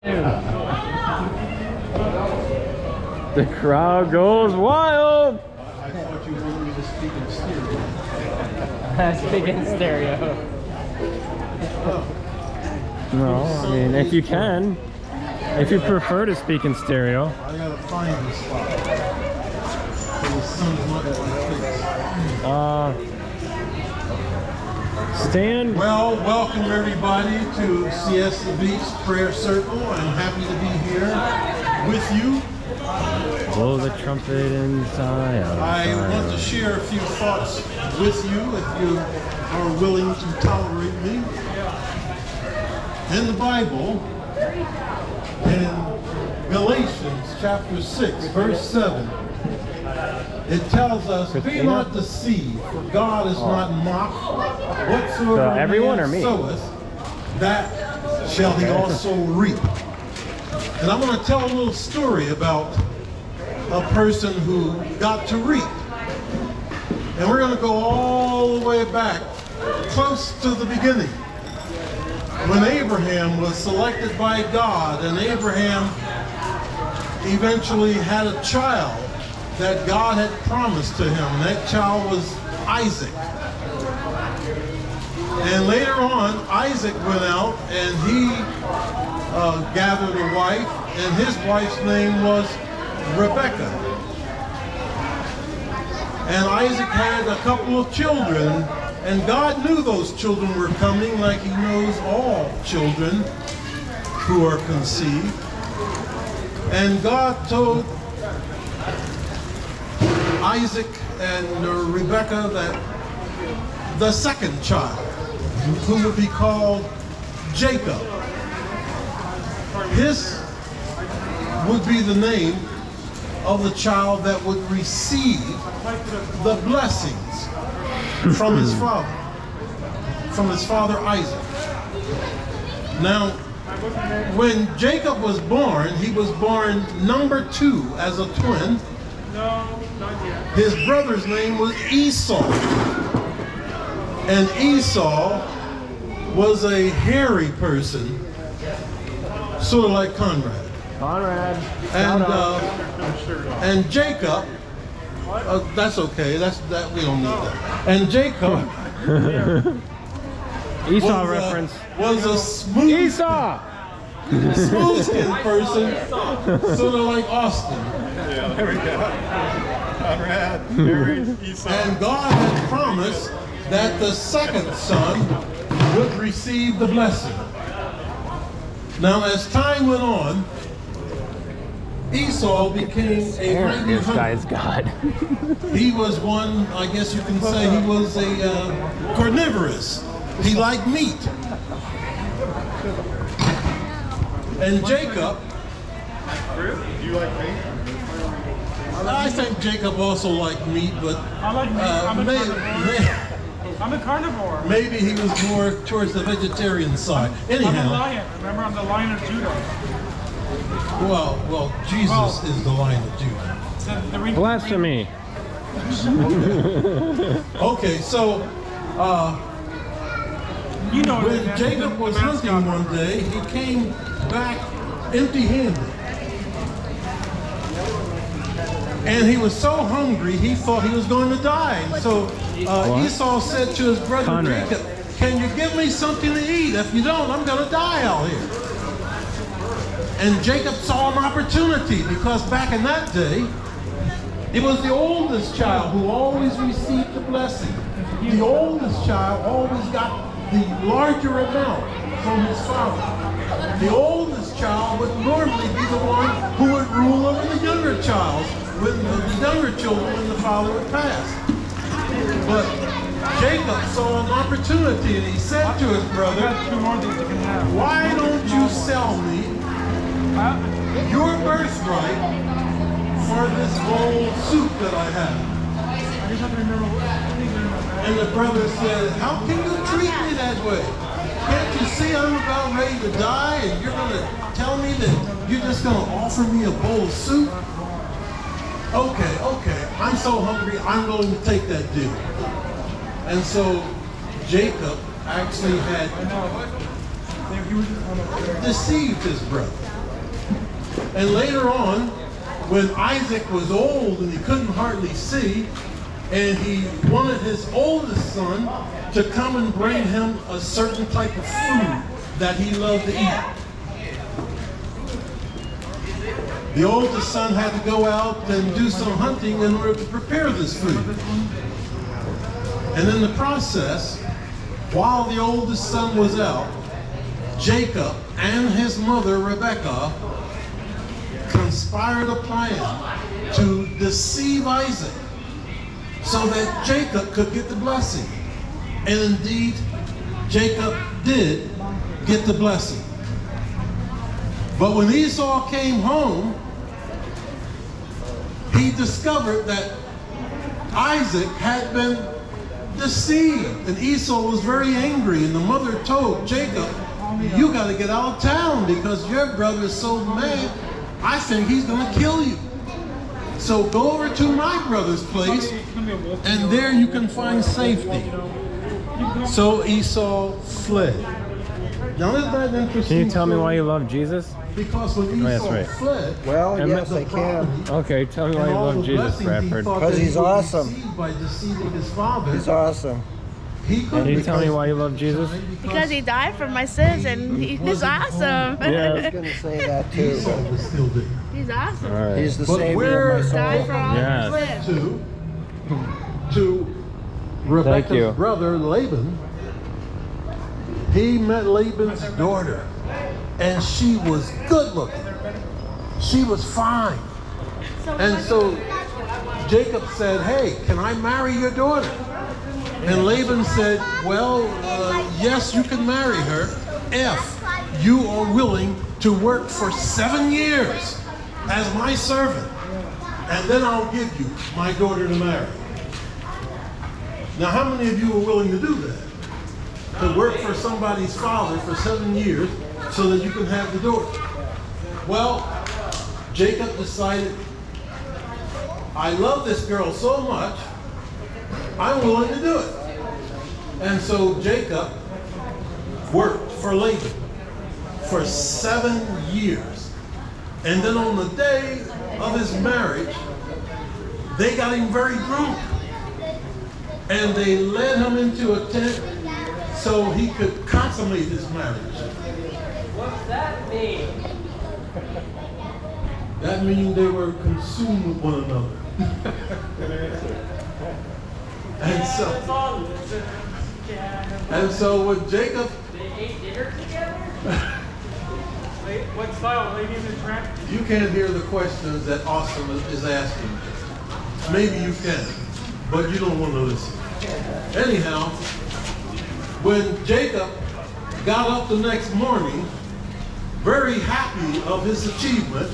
The crowd goes wild. I thought you wanted me to speak in stereo. Speak in stereo. No, I mean, if you can. If you prefer to speak in stereo. I gotta find this spot. So the sun's not in my face. Stand. Well, welcome everybody to Siesta Beach Prayer Circle. I'm happy to be here with you. Blow the trumpet in Zion. I want to share a few thoughts with you if you are willing to tolerate me. In the Bible, in Galatians chapter 6, verse 7, it tells us, "Be not deceived, for God is not mocked. Whatsoever So everyone man or me? soweth, that shall he also reap." And I'm going to tell a little story about a person who got to reap. And we're going to go all the way back, close to the beginning, when Abraham was selected by God, and Abraham eventually had a child that God had promised to him. And that child was Isaac. And later on, Isaac went out and he gathered a wife, and his wife's name was Rebecca. And Isaac had a couple of children, and God knew those children were coming, like he knows all children who are conceived. And God told Isaac and Rebecca that the second child, who would be called Jacob, his would be the name of the child that would receive the blessings from his father Isaac. Now, when Jacob was born, he was born number 2 as a twin. His brother's name was Esau. And Esau was a hairy person, sort of like Conrad. And Jacob, that's okay. That we don't need that. And Jacob Esau reference. Was a smooth skin person, sort of like Austin. Yeah, there we go. Conrad, married Esau. And God had promised that the second son would receive the blessing. Now, as time went on, Esau became a mighty This hunter. guy's God. He was one, I guess you can say, he was a carnivorous. He liked meat. And Jacob, Do you like meat? I think Jacob also liked meat, but I like meat. I'm a carnivore. maybe he was more towards the vegetarian side. I'm a Anyhow, lion. Remember, I'm the Lion of Judah. well, Jesus is the Lion of Judah. Blasphemy. Okay, so You know when it, man. Jacob was hunting one day, he came back empty-handed. And he was so hungry, he thought he was going to die. And so Esau said to his brother Conrad. Jacob, "Can you give me something to eat? If you don't, I'm going to die out here." And Jacob saw an opportunity, because back in that day, it was the oldest child who always received the blessing. The oldest child always got the larger amount from his father. The oldest child would normally be the one who would rule over the younger child, when the younger children, when the father would pass. But Jacob saw an opportunity, and he said to his I brother, got 2 more things you can have. "Why don't you sell me your birthright for this bowl of soup that I have?" I just have to remember what And the brother said, "How can you treat me that way? Can't you see I'm about ready to die, and you're going to tell me that you're just going to offer me a bowl of soup? Okay, I'm so hungry, I'm going to take that deal." And so Jacob actually had deceived his brother. And later on, when Isaac was old and he couldn't hardly see, and he wanted his oldest son to come and bring him a certain type of food that he loved to eat. The oldest son had to go out and do some hunting in order to prepare this food. And in the process, while the oldest son was out, Jacob and his mother Rebekah conspired a plan to deceive Isaac so that Jacob could get the blessing. And indeed, Jacob did get the blessing. But when Esau came home, he discovered that Isaac had been deceived. And Esau was very angry. And the mother told Jacob, you got to get out of town because your brother is so mad, I think he's going to kill you. So go over to my brother's place, and there you can find safety. So Esau fled. Now isn't that interesting? Can you tell me why you love Jesus? Because when Esau that's right. fled, Well, And yes, the I can. property Okay, tell me why and you all love the Jesus, blessings he Bradford. thought Because that he he's would awesome. receive by deceiving his father, He's awesome. he couldn't. Can you tell me because- why you love Jesus? Because he died for my sins and he's awesome. I was Yeah. going to say that too. Esau was still there. He's awesome. All right. He's the But savior where of my soul. Died for all Yes. our sins. to Rebekah's you. brother Laban, he met Laban's daughter, and she was good looking. She was fine. And so Jacob said, hey, can I marry your daughter? And Laban said, well, yes, you can marry her if you are willing to work for 7 years as my servant, and then I'll give you my daughter to marry. Now, how many of you are willing to do that? To work for somebody's father for 7 years so that you can have the daughter? Well, Jacob decided, I love this girl so much, I'm willing to do it. And so Jacob worked for Laban for 7 years. And then on the day of his marriage, they got him very drunk. And they led him into a tent so he could consummate his marriage. What's that mean? That means they were consumed with one another. And so when Jacob, They ate dinner together? What style? Lady in the Tramp? you can't hear the questions that Austin is asking. Maybe you can, but you don't want to listen. Anyhow, when Jacob got up the next morning, very happy of his achievement,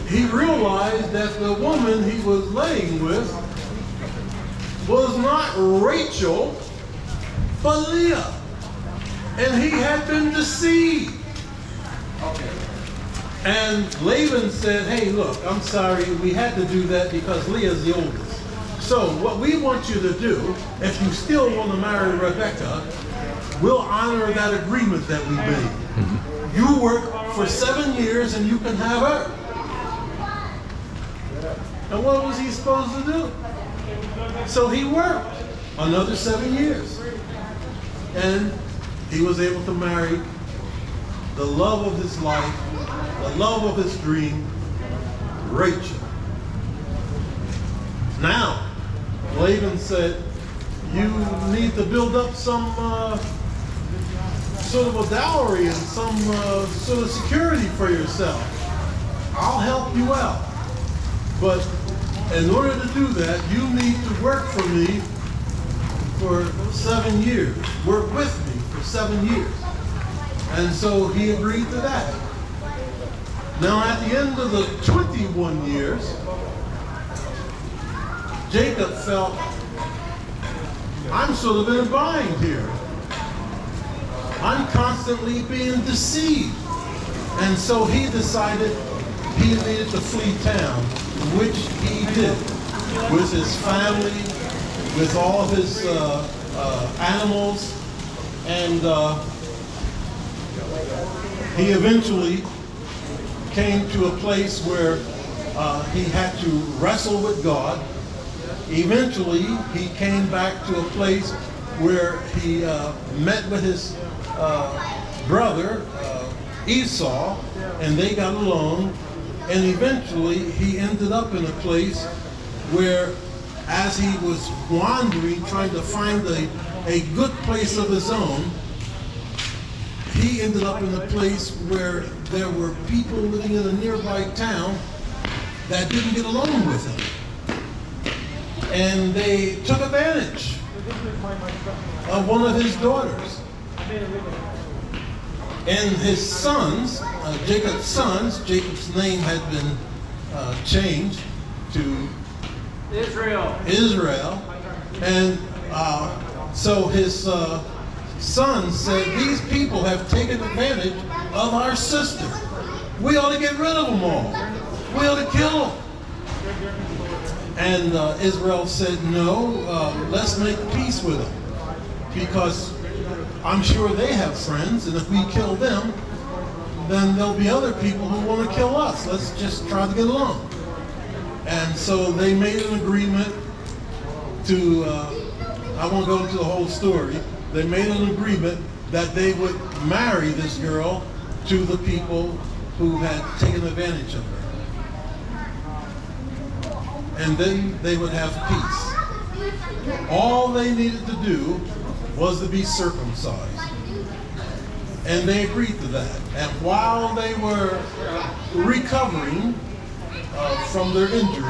he realized that the woman he was laying with was not Rachel, but Leah. And he had been deceived. And Laban said, hey, look, I'm sorry, we had to do that because Leah's the oldest. So what we want you to do, if you still want to marry Rebekah, we'll honor that agreement that we made. You work for 7 years and you can have her. And what was he supposed to do? So he worked another 7 years. And he was able to marry the love of his life, the love of his dream, Rachel. Now, Laban said, you need to build up some sort of a dowry and some sort of security for yourself. I'll help you out. But in order to do that, you need to work for me for 7 years. Work with me for 7 years. And so he agreed to that. Now at the end of the 21 years, Jacob felt, I'm sort of in a bind here. I'm constantly being deceived. And so he decided he needed to flee town, which he did, with his family, with all of his animals, and he eventually came to a place where he had to wrestle with God. Eventually, he came back to a place where he met with his brother Esau, and they got along. And eventually, he ended up in a place where, as he was wandering, trying to find a good place of his own, he ended up in a place where there were people living in a nearby town that didn't get along with him. And they took advantage of one of his daughters. And his sons, Jacob's sons, Jacob's name had been changed to Israel. And so his sons said, these people have taken advantage of our sister. We ought to get rid of them all. We ought to kill them. And Israel said, no, let's make peace with them. Because I'm sure they have friends, and if we kill them, then there'll be other people who want to kill us. Let's just try to get along. And so they made an agreement to, I won't go into the whole story, they made an agreement that they would marry this girl to the people who had taken advantage of her. And then they would have peace. All they needed to do was to be circumcised. And they agreed to that. And while they were recovering from their injury,